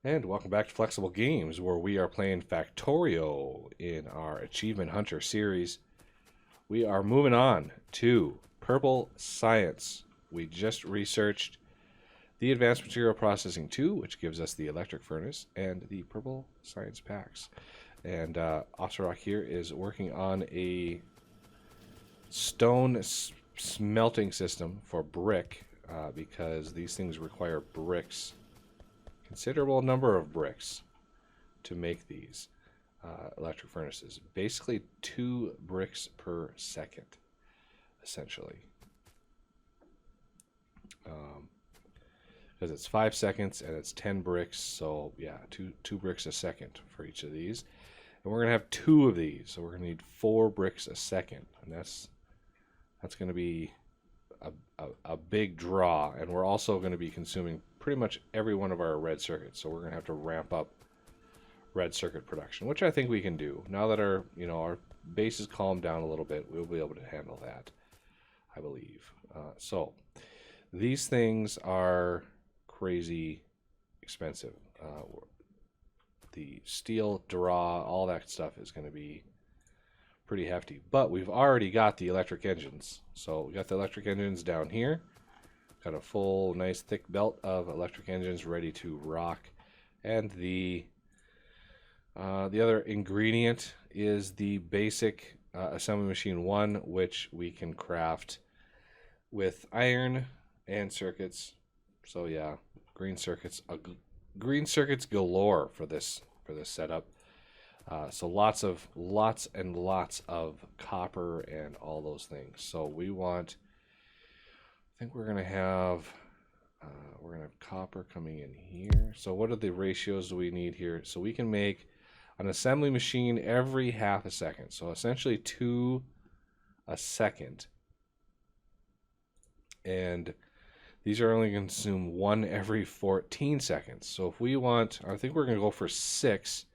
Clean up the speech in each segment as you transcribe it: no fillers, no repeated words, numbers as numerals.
And welcome back to Flexible Games, where we are playing Factorio in our Achievement Hunter series. We are moving on to Purple Science. We just researched the Advanced Material Processing 2, which gives us the electric furnace, and the Purple Science packs. And Osirok here is working on a stone smelting system for brick, because these things require bricks. Considerable number of bricks to make these electric furnaces. Basically 2 bricks per second, essentially. Because it's 5 seconds and it's 10 bricks, so yeah, two bricks a second for each of these. And we're going to have 2 of these, so we're going to need 4 bricks a second. And that's going to be a big draw, and we're also going to be consuming pretty much every one of our red circuits, so we're going to have to ramp up red circuit production, which I think we can do. Now that our base is calmed down a little bit, we'll be able to handle that, I believe. So these things are crazy expensive. The steel draw, all that stuff is going to be pretty hefty, but we've already got the electric engines. So we got the electric engines down here, got a full nice thick belt of electric engines ready to rock, and the other ingredient is the basic assembly machine 1, which we can craft with iron and circuits. So yeah, green circuits galore for this setup. So lots and lots of copper and all those things. So we want, I think we're gonna have copper coming in here. So what are the ratios do we need here? So we can make an assembly machine every half a second. So essentially 2 a second. And these are only going to consume 1 every 14 seconds. So if we want, I think we're going to go for 6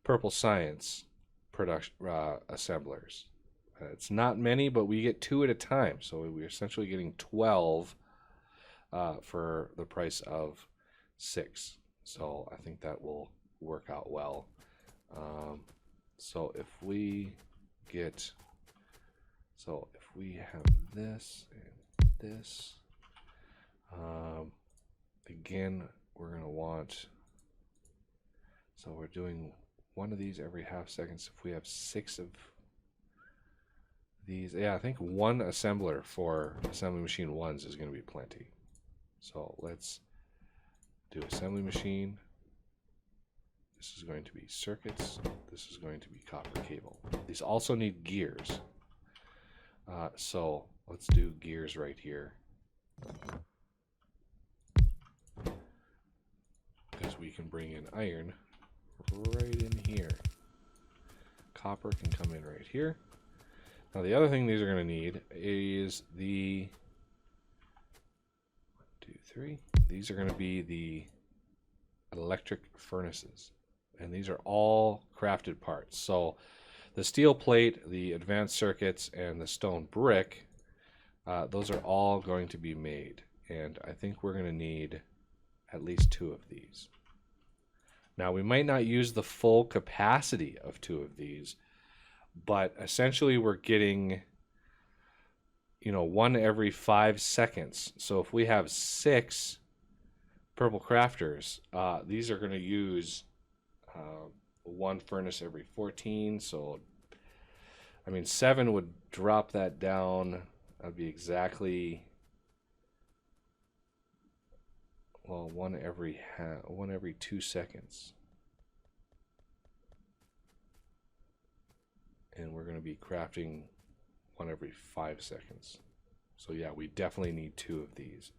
Purple Science production assemblers. It's not many, but we get 2 at a time, so we're essentially getting 12 for the price of 6. So I think that will work out well. So if we have this and this, again, we're going to want, so we're doing 1 of these every half second. So if we have 6 of these, yeah, I think 1 assembler for assembly machine 1s is going to be plenty. So let's do assembly machine. This is going to be circuits. This is going to be copper cable. These also need gears. So let's do gears right here, because we can bring in iron right in here. Copper can come in right here. Now the other thing these are going to need is the 1, 2, 3. These are going to be the electric furnaces, and these are all crafted parts. So the steel plate, the advanced circuits, and the stone brick, those are all going to be made, and I think we're going to need at least 2 of these. Now we might not use the full capacity of 2 of these, but essentially we're getting 1 every 5 seconds. So if we have 6 purple crafters, these are going to use 1 furnace every 14. So I mean 7 would drop that down. That'd be exactly, well, 1 every 2 seconds. And we're going to be crafting 1 every 5 seconds. So yeah, we definitely need 2 of these.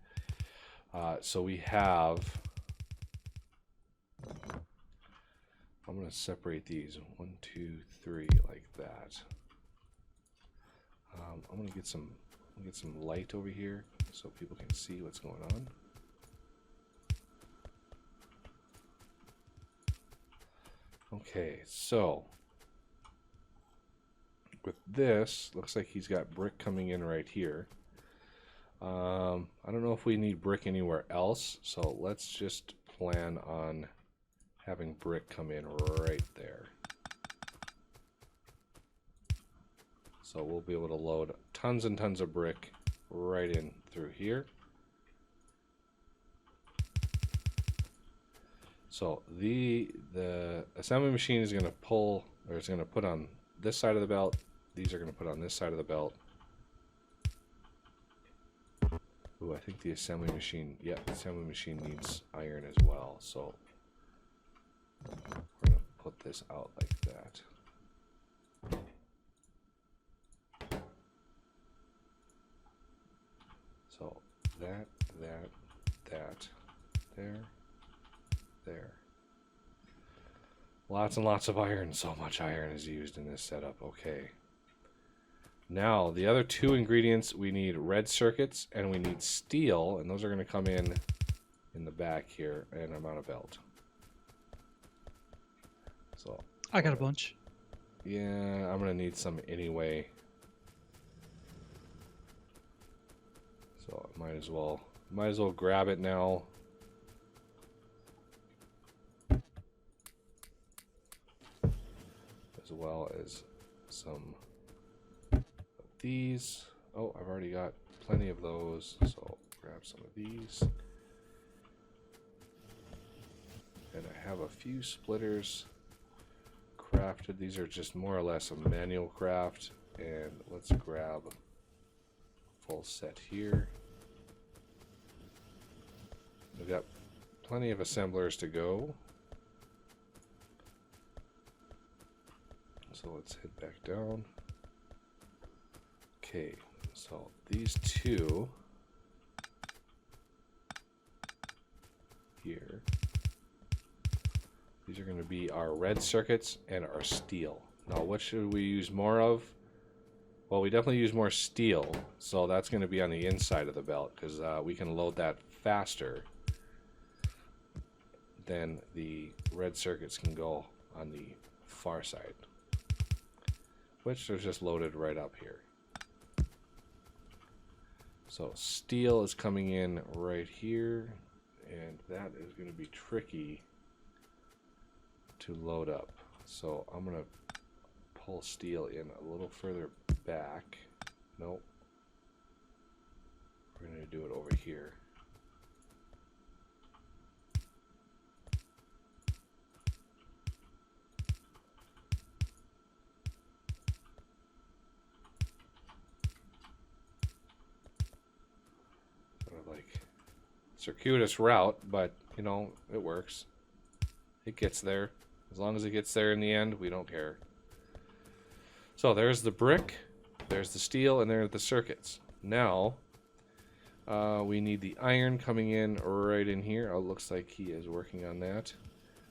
So we have, I'm going to separate these 1, 2, 3 like that. I'm going to get some light over here so people can see what's going on. Okay, so with this, looks like he's got brick coming in right here. I don't know if we need brick anywhere else, so let's just plan on having brick come in right there. So we'll be able to load tons and tons of brick right in through here. So the assembly machine is going to pull, or it's going to put on this side of the belt. These are going to put on this side of the belt. Ooh, I think the assembly machine, yeah, the assembly machine needs iron as well. So we're going to put this out like that. So that, there. Lots and lots of iron. So much iron is used in this setup. Okay. Now, the other two ingredients, we need red circuits and we need steel, and those are going to come in the back here, and I'm out of belt. So I got a bunch. Yeah, I'm going to need some anyway. So I might as well grab it now. As well as some of these. Oh, I've already got plenty of those, so I'll grab some of these. And I have a few splitters crafted. These are just more or less a manual craft. And let's grab a full set here. We've got plenty of assemblers to go. So let's head back down. Okay, so these two here, these are going to be our red circuits and our steel. Now, what should we use more of? Well, we definitely use more steel, so that's going to be on the inside of the belt because we can load that faster than the red circuits can go on the far side, which are just loaded right up here. So steel is coming in right here, and that is going to be tricky to load up. So I'm going to pull steel in a little further back. Nope. We're going to do it over here. Circuitous route, but you know, it works. It gets there. As long as it gets there in the end, we don't care. So there's the brick, there's the steel, and there are the circuits. Now we need the iron coming in right in here. Oh, it looks like he is working on that.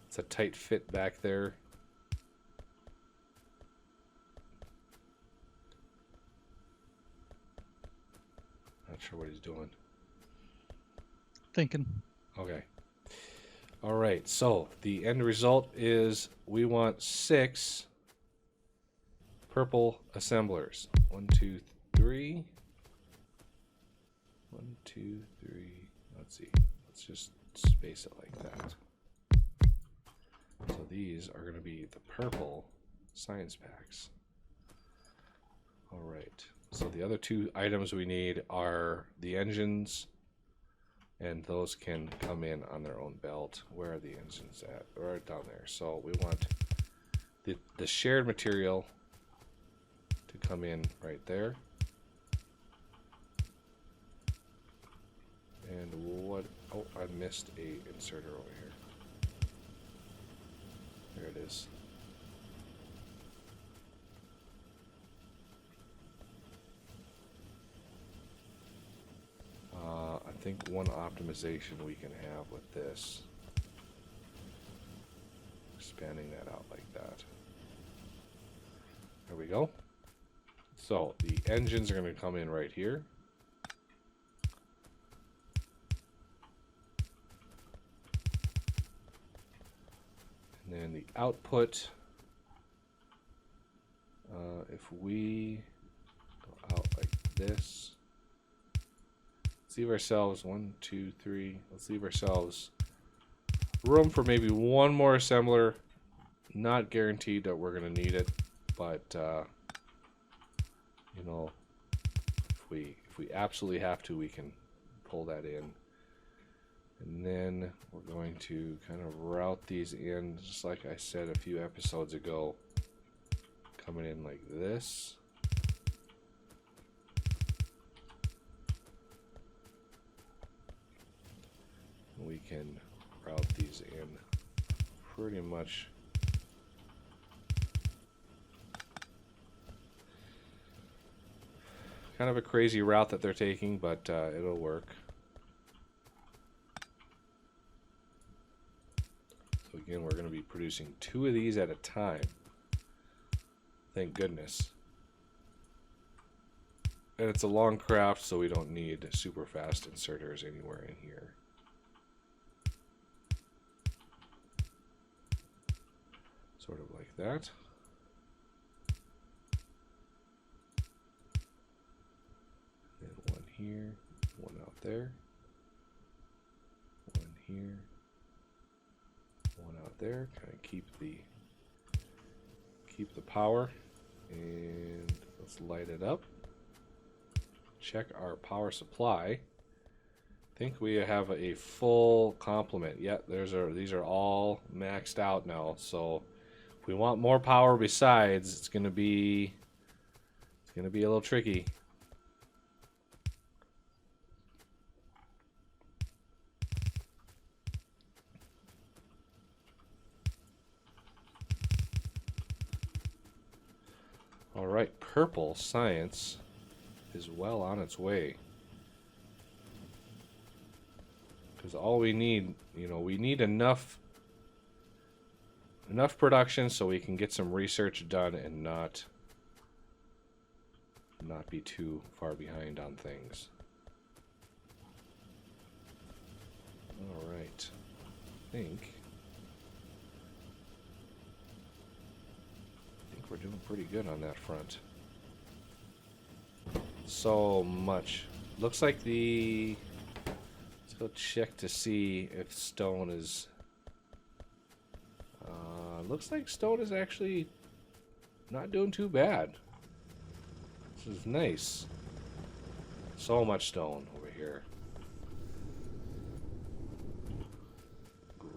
It's a tight fit back there. Not sure what he's doing. Thinking. Okay. All right. So the end result is we want 6 purple assemblers. 1, 2, 3. 1, 2, 3. Let's see. Let's just space it like that. So these are going to be the purple science packs. All right. So the other 2 items we need are the engines. And those can come in on their own belt. Where are the engines at? Right down there. So we want the shared material to come in right there. And what? Oh, I missed a inserter over here. There it is. I think one optimization we can have with this, expanding that out like that. There we go. So the engines are going to come in right here. And then the output, if we go out like this, let's leave ourselves 1, 2, 3. Let's leave ourselves room for maybe one more assembler. Not guaranteed that we're going to need it, but you know, if we absolutely have to, we can pull that in. And then we're going to kind of route these in, just like I said a few episodes ago, coming in like this. We can route these in pretty much kind of a crazy route that they're taking, but it'll work. So again, we're going to be producing 2 of these at a time. Thank goodness. And it's a long craft, so we don't need super fast inserters anywhere in here. Sort of like that. And one here, one out there, one here, one out there. Kind of keep the power, and let's light it up. Check our power supply. I think we have a full complement. Yeah, these are all maxed out now. So if we want more power besides, it's gonna be a little tricky. All right, purple science is well on its way. Because all we need, we need enough production so we can get some research done and not be too far behind on things. All right, I think we're doing pretty good on that front. So much. Looks like let's go check to see if stone is... looks like stone is actually not doing too bad. This is nice. So much stone over here.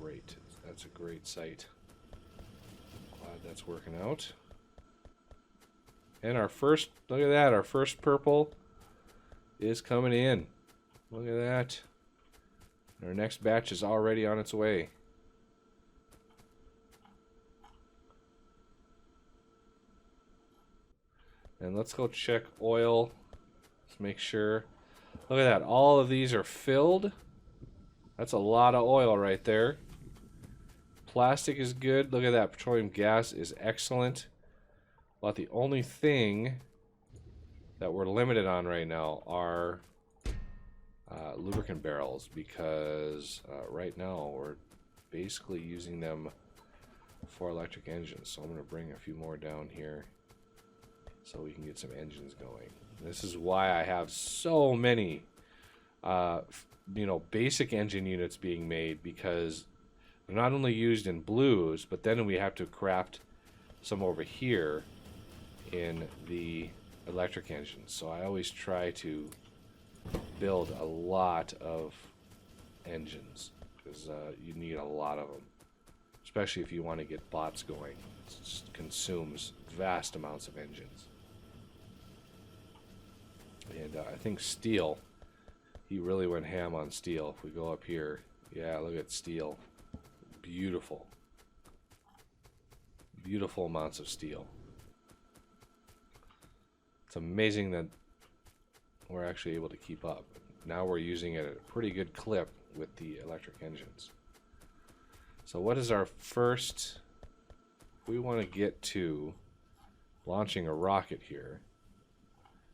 Great. That's a great site. Glad that's working out. And our first, look at that, our first purple is coming in. Look at that. Our next batch is already on its way. And let's go check oil. Let's make sure. Look at that, all of these are filled. That's a lot of oil right there. Plastic is good. Look at that, petroleum gas is excellent. But the only thing that we're limited on right now are lubricant barrels, because right now we're basically using them for electric engines. So I'm going to bring a few more down here so we can get some engines going. This is why I have so many basic engine units being made, because they're not only used in blues, but then we have to craft some over here in the electric engines. So I always try to build a lot of engines, because you need a lot of them, especially if you want to get bots going. It just consumes vast amounts of engines. And I think steel, he really went ham on steel. If we go up here, yeah, look at steel. Beautiful. Beautiful amounts of steel. It's amazing that we're actually able to keep up. Now we're using it at a pretty good clip with the electric engines. So what is our first... we want to get to launching a rocket here.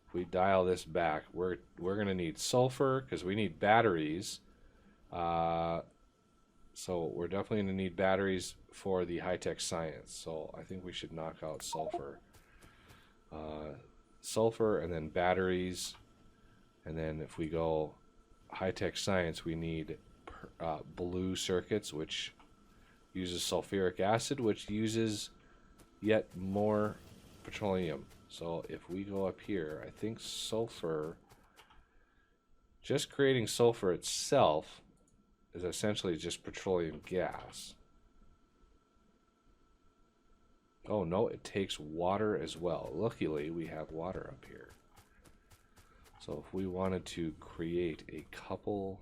If we dial this back, we're going to need sulfur, because we need batteries. So we're definitely going to need batteries for the high-tech science. So I think we should knock out sulfur. Sulfur and then batteries. And then if we go high-tech science, we need blue circuits, which uses sulfuric acid, which uses yet more petroleum. So if we go up here, I think sulfur, just creating sulfur itself is essentially just petroleum gas. Oh no, it takes water as well. Luckily, we have water up here. So if we wanted to create a couple,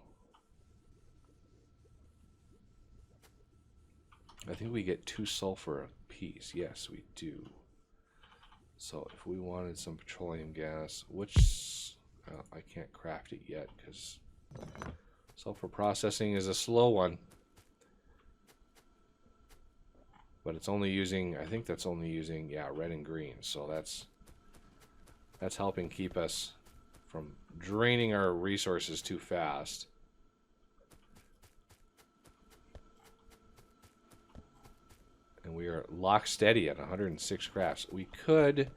I think we get 2 sulfur a piece. Yes, we do. So if we wanted some petroleum gas, which I can't craft it yet because sulfur processing is a slow one. But it's only using, I think that's only using, yeah, red and green. So that's helping keep us from draining our resources too fast. And we are lock steady at 106 crafts. We could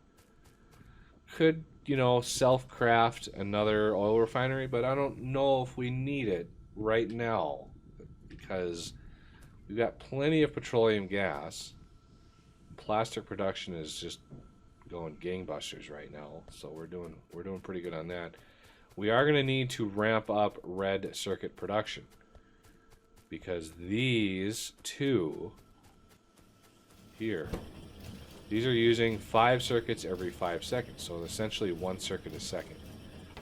you know, self-craft another oil refinery, but I don't know if we need it right now because we've got plenty of petroleum gas. Plastic production is just going gangbusters right now, so we're doing pretty good on that. We are going to need to ramp up red circuit production because these two here, these are using 5 circuits every 5 seconds, so essentially 1 circuit a second.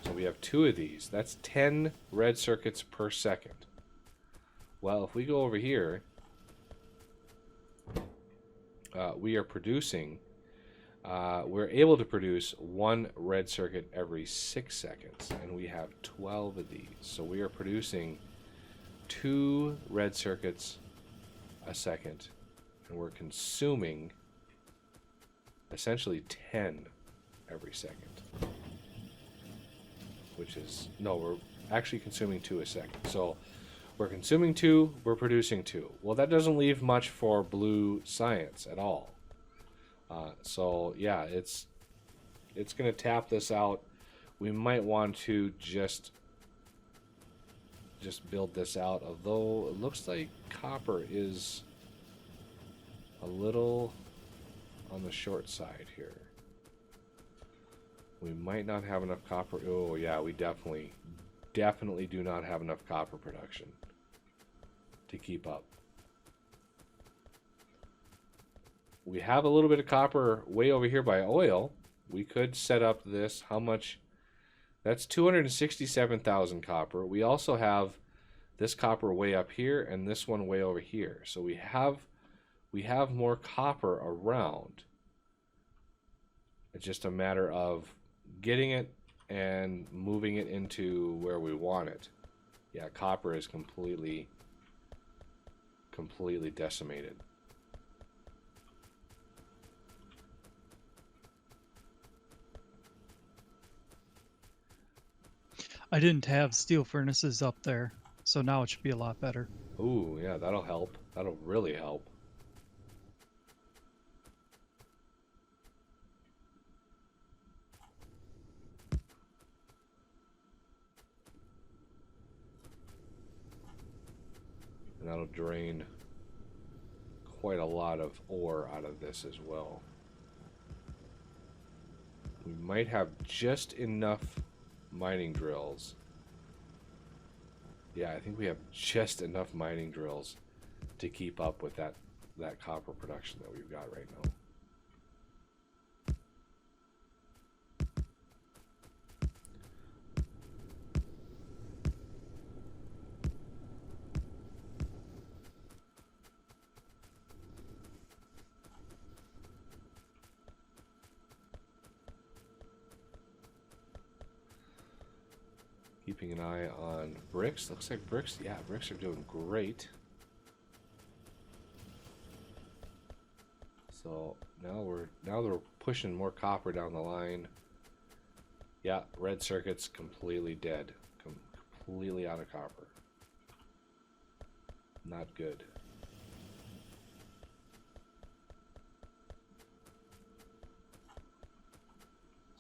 So we have 2 of these. That's 10 red circuits per second. Well, if we go over here, we are producing, we're able to produce 1 red circuit every 6 seconds, and we have 12 of these. So we are producing 2 red circuits a second, and we're consuming essentially 10 every second. Which is, no, we're actually consuming 2 a second. So we're consuming 2, we're producing 2. Well, that doesn't leave much for blue science at all. So yeah, it's going to tap this out. We might want to just build this out, although it looks like copper is a little on the short side here. We might not have enough copper. Oh yeah, we definitely do not have enough copper production to keep up. We have a little bit of copper way over here by oil. We could set up this. How much? That's 267,000 copper. We also have this copper way up here and this one way over here. So we have more copper around. It's just a matter of getting it and moving it into where we want it. Yeah, copper is completely decimated. I didn't have steel furnaces up there, so now it should be a lot better. Ooh, yeah, that'll help. That'll really help. And that'll drain quite a lot of ore out of this as well. We might have just enough mining drills. Yeah, I think we have just enough mining drills to keep up with that copper production that we've got right now. Keeping an eye on bricks. Looks like bricks, yeah, bricks are doing great. So now they're pushing more copper down the line. Yeah, red circuit's completely dead. Completely out of copper. Not good.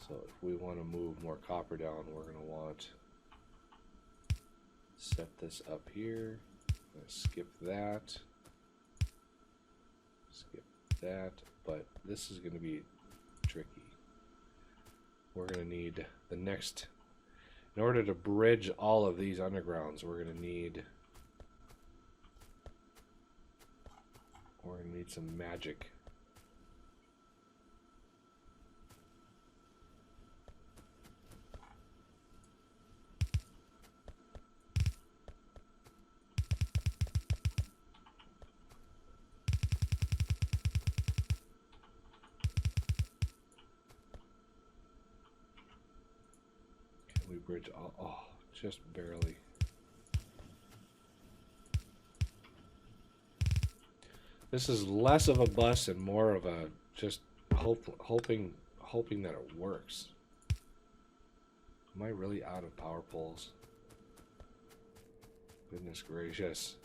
So if we want to move more copper down, we're going to want set this up here. I'm going to skip that. skip that, but this is going to be tricky. We're going to need the next, in order to bridge all of these undergrounds, we're going to need some magic. Can we bridge all? Oh, just barely. This is less of a bus and more of a just hoping that it works. Am I really out of power poles? Goodness gracious.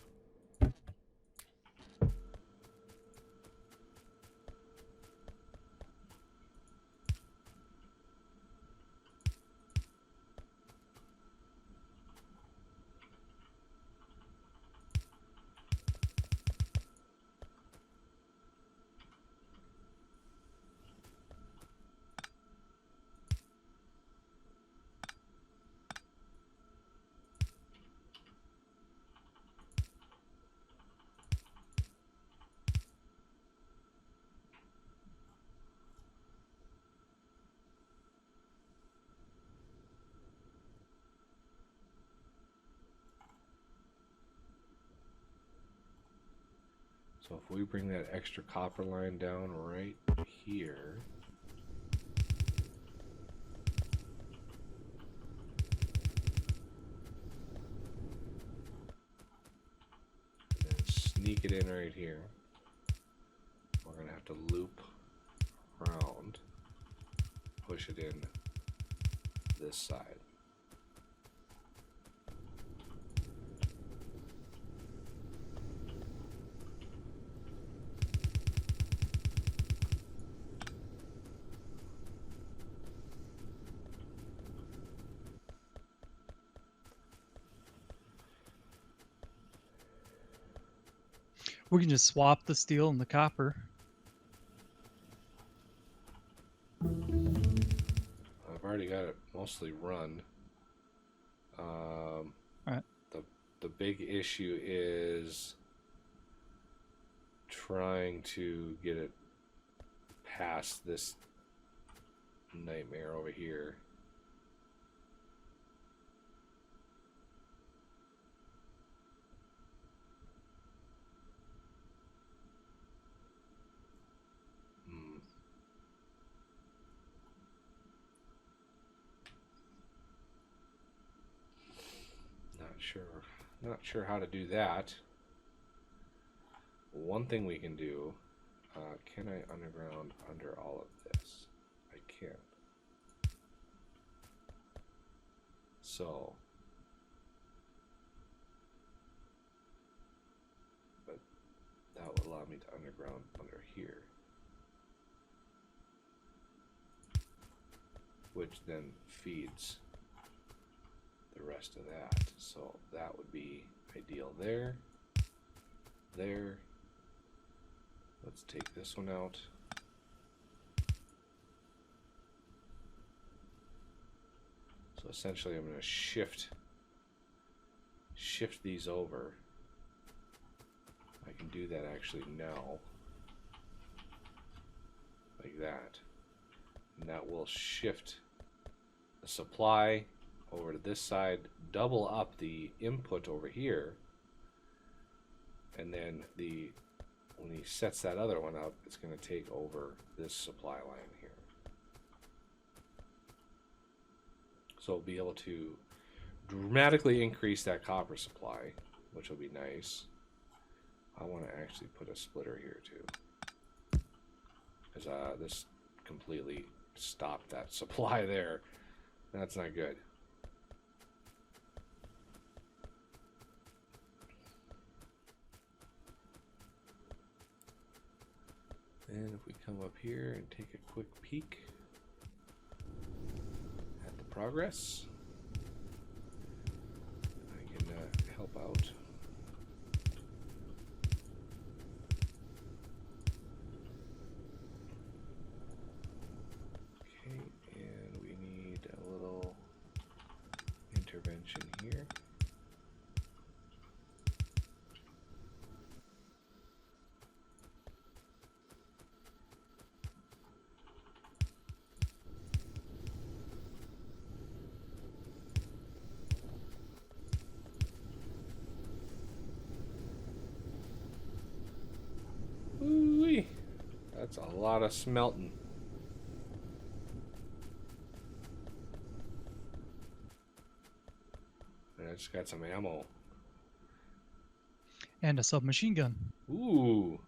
So if we bring that extra copper line down right here, and then sneak it in right here, we're going to have to loop around, push it in this side. We can just swap the steel and the copper. I've already got it mostly run. Alright. The big issue is trying to get it past this nightmare over here. Not sure how to do that. One thing we can do, can I underground under all of this? I can't. So, but that would allow me to underground under here, which then feeds the rest of that. So that would be ideal there. There. Let's take this one out. So essentially I'm going to shift these over. I can do that actually now. Like that. And that will shift the supply over to this side, double up the input over here, and then when he sets that other one up, it's going to take over this supply line here. So we'll be able to dramatically increase that copper supply, which will be nice. I want to actually put a splitter here too, because this completely stopped that supply there. That's not good. And if we come up here and take a quick peek at the progress, I can help out. It's a lot of smelting. And I just got some ammo. And a submachine gun. Ooh.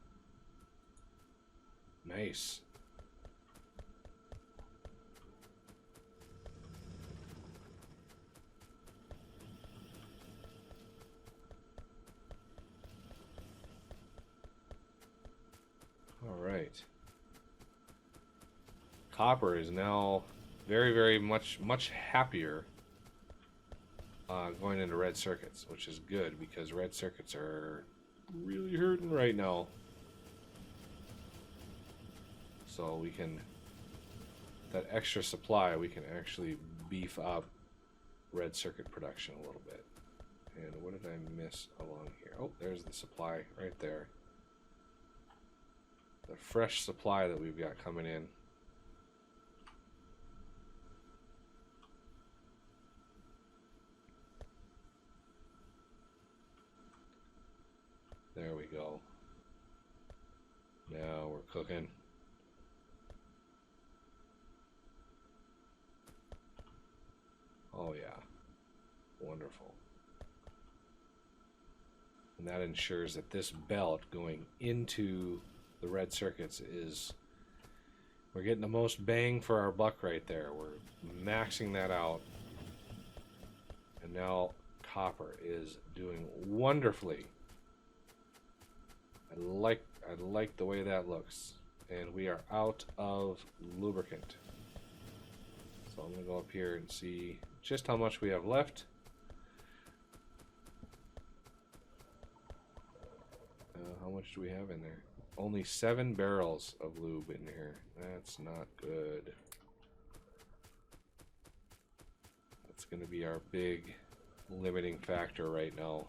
Nice. All right. Copper is now very, very much happier going into red circuits, which is good because red circuits are really hurting right now. So we can, that extra supply, we can actually beef up red circuit production a little bit. And what did I miss along here? Oh, there's the supply right there. The fresh supply that we've got coming in. There we go. Now we're cooking. Oh yeah. Wonderful. And that ensures that this belt going into the red circuits is, we're getting the most bang for our buck right there. We're maxing that out. And now copper is doing wonderfully. I like the way that looks. And we are out of lubricant. So I'm going to go up here and see just how much we have left. How much do we have in there? Only 7 barrels of lube in here. That's not good. That's going to be our big limiting factor right now.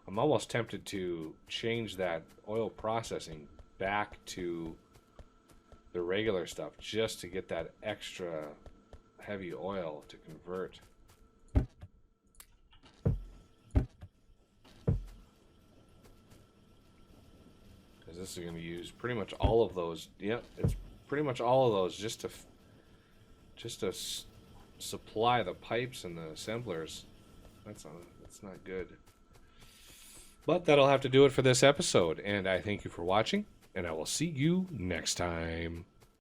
I'm almost tempted to change that oil processing back to the regular stuff just to get that extra heavy oil to convert. Because this is going to use pretty much all of those. Yep, it's pretty much all of those just to supply the pipes and the assemblers. That's not good. But that'll have to do it for this episode, and I thank you for watching, and I will see you next time.